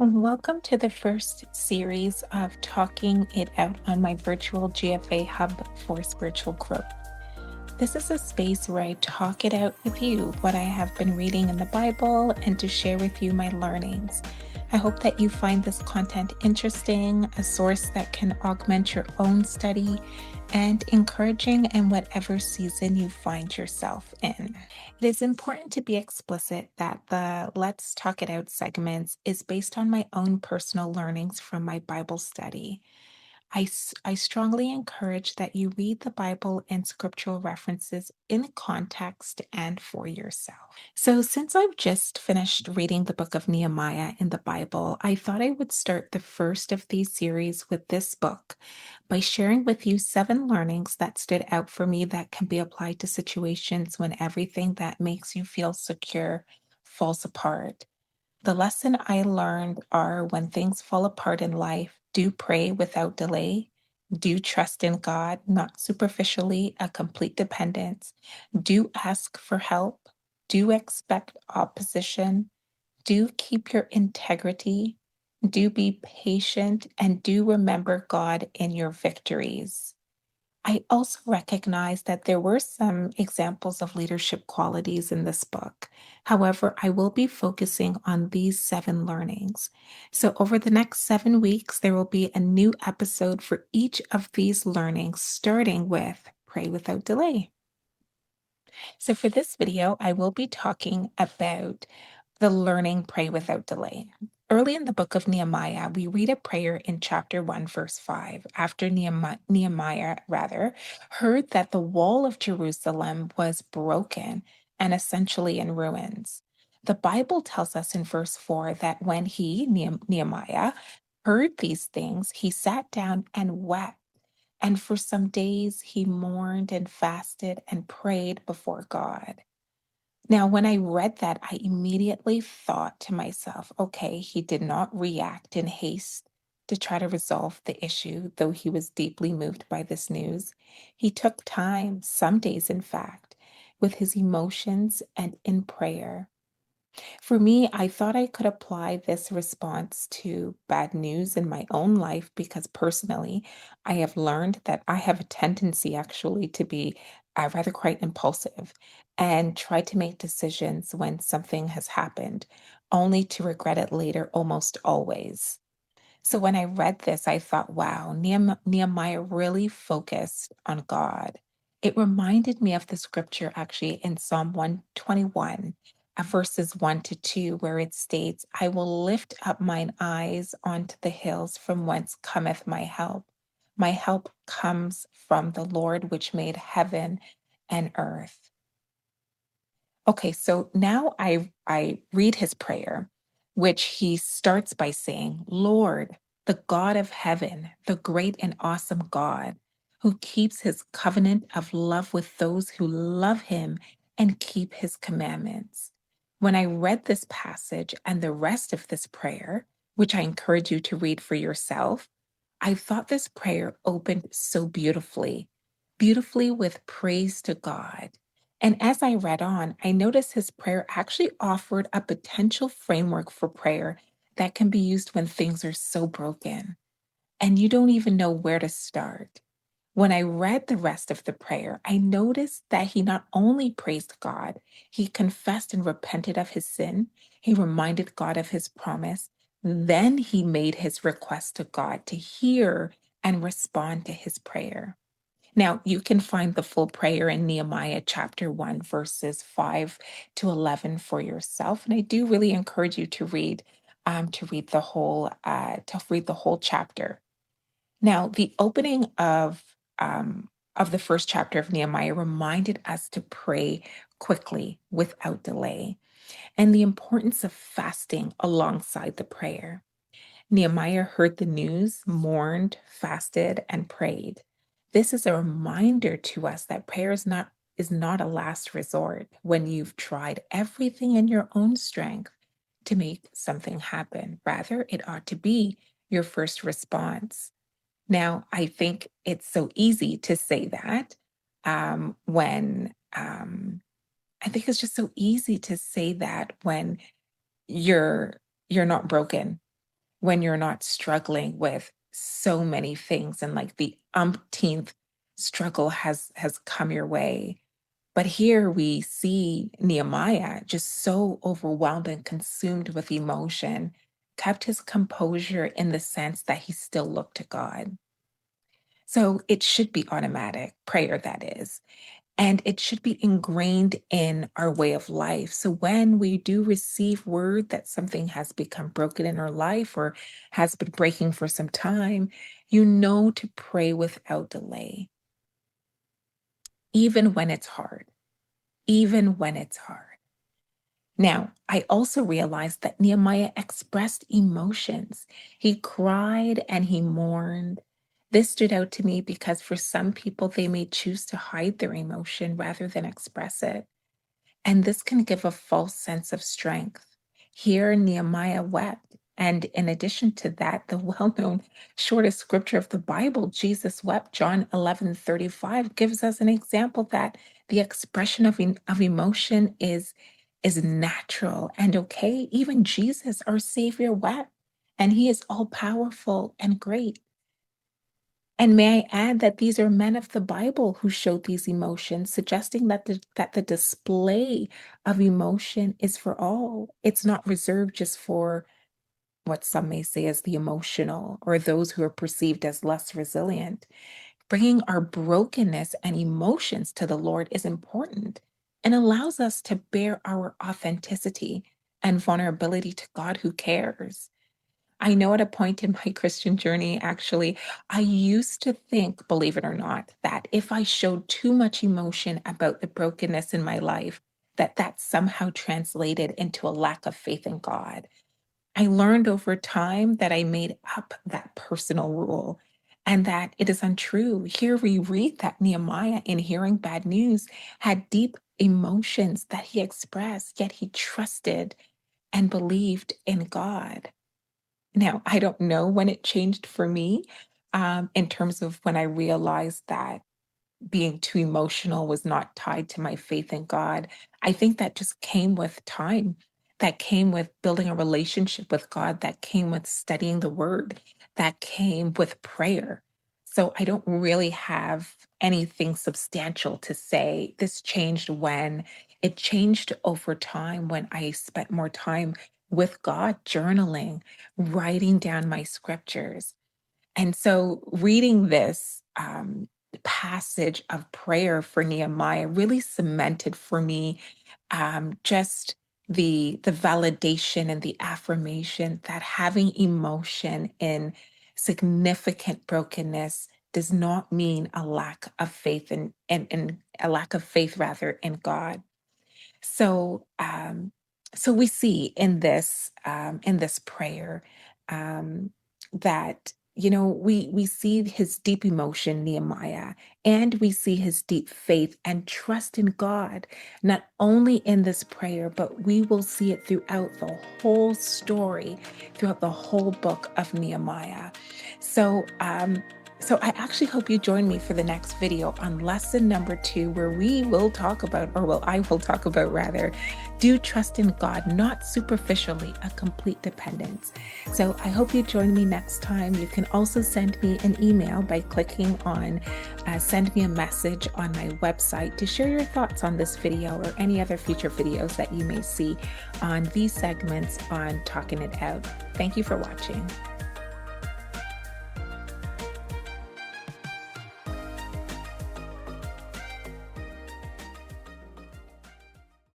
Welcome to the first series of Talking It Out on my virtual GFA Hub for Spiritual Growth. This is a space where I talk it out with you, what I have been reading in the Bible, and to share with you my learnings. I hope that you find this content interesting, a source that can augment your own study, and encouraging in whatever season you find yourself in. It is important to be explicit that the Let's Talk It Out segments is based on my own personal learnings from my Bible study. I strongly encourage that you read the Bible and scriptural references in context and for yourself. So, since I've just finished reading the book of Nehemiah in the Bible, I thought I would start the first of these series with this book by sharing with you 7 learnings that stood out for me that can be applied to situations when everything that makes you feel secure falls apart. The lesson I learned are when things fall apart in life, do pray without delay. Do trust in God, not superficially, a complete dependence. Do ask for help. Do expect opposition. Do keep your integrity. Do be patient and do remember God in your victories. I also recognize that there were some examples of leadership qualities in this book. However, I will be focusing on these 7 learnings. So, over the next 7 weeks, there will be a new episode for each of these learnings, starting with Pray Without Delay. So, for this video, I will be talking about the learning Pray Without Delay. Early in the book of Nehemiah, we read a prayer in chapter 1, verse 5, after Nehemiah heard that the wall of Jerusalem was broken and essentially in ruins. The Bible tells us in verse 4 that when Nehemiah, heard these things, he sat down and wept. And for some days, he mourned and fasted and prayed before God. Now, when I read that, I immediately thought to myself, okay, he did not react in haste to try to resolve the issue, though he was deeply moved by this news. He took time, some days, in fact, with his emotions and in prayer. For me, I thought I could apply this response to bad news in my own life because personally, I have learned that I have a tendency actually to be rather quite impulsive and try to make decisions when something has happened, only to regret it later almost always. So when I read this, I thought, wow, Nehemiah really focused on God. It reminded me of the scripture actually in Psalm 121, verses 1 to 2, where it states, I will lift up mine eyes onto the hills from whence cometh my help. My help comes from the Lord, which made heaven and earth. Okay, so now I read his prayer, which he starts by saying, Lord, the God of heaven, the great and awesome God, who keeps his covenant of love with those who love him and keep his commandments. When I read this passage and the rest of this prayer, which I encourage you to read for yourself, I thought this prayer opened so beautifully, beautifully with praise to God. And as I read on, I noticed his prayer actually offered a potential framework for prayer that can be used when things are so broken and you don't even know where to start. When I read the rest of the prayer, I noticed that he not only praised God, he confessed and repented of his sin, he reminded God of his promise, then he made his request to God to hear and respond to his prayer. Now, you can find the full prayer in Nehemiah chapter 1, verses 5 to 11 for yourself. And I do really encourage you to read the whole chapter. Now, the opening of the first chapter of Nehemiah reminded us to pray quickly without delay and the importance of fasting alongside the prayer. Nehemiah heard the news, mourned, fasted, and prayed. This is a reminder to us that prayer is not a last resort when you've tried everything in your own strength to make something happen. Rather, it ought to be your first response. Now, I think it's so easy to say that when I think it's just so easy to say that when you're you're not broken, when you're not struggling with so many things and like the umpteenth struggle has come your way. But here we see Nehemiah just so overwhelmed and consumed with emotion, kept his composure in the sense that he still looked to God. So it should be automatic, prayer that is. And it should be ingrained in our way of life. So when we do receive word that something has become broken in our life or has been breaking for some time, you know to pray without delay, even when it's hard, even when it's hard. Now, I also realized that Nehemiah expressed emotions. He cried and he mourned. This stood out to me because for some people, they may choose to hide their emotion rather than express it. And this can give a false sense of strength. Here, Nehemiah wept. And in addition to that, the well known shortest scripture of the Bible, Jesus wept, John 11:35, gives us an example that the expression of emotion is natural and okay. Even Jesus, our Savior, wept, and He is all powerful and great. And may I add that these are men of the Bible who showed these emotions, suggesting that the display of emotion is for all. It's not reserved just for what some may say as the emotional or those who are perceived as less resilient. Bringing our brokenness and emotions to the Lord is important and allows us to bear our authenticity and vulnerability to God who cares. I know at a point in my Christian journey, actually, I used to think, believe it or not, that if I showed too much emotion about the brokenness in my life, that that somehow translated into a lack of faith in God. I learned over time that I made up that personal rule and that it is untrue. Here we read that Nehemiah, in hearing bad news, had deep emotions that he expressed, yet he trusted and believed in God. Now, I don't know when it changed for me, in terms of when I realized that being too emotional was not tied to my faith in God. I think that just came with time, that came with building a relationship with God, that came with studying the word, that came with prayer. So I don't really have anything substantial to say. This changed when it changed over time when I spent more time with God, journaling, writing down my scriptures. And so reading this passage of prayer for Nehemiah really cemented for me just the validation and the affirmation that having emotion in significant brokenness does not mean a lack of faith in a lack of faith rather in God. So, so we see in this prayer um, that we see his deep emotion, Nehemiah, and we see his deep faith and trust in God. Not only in this prayer, but we will see it throughout the whole story, throughout the whole book of Nehemiah. So, so I actually hope you join me for the next video on lesson number 2, where we will talk about, or well, I will talk about rather, do trust in God, not superficially, a complete dependence. So I hope you join me next time. You can also send me an email by clicking on send me a message on my website to share your thoughts on this video or any other future videos that you may see on these segments on Talking It Out. Thank you for watching.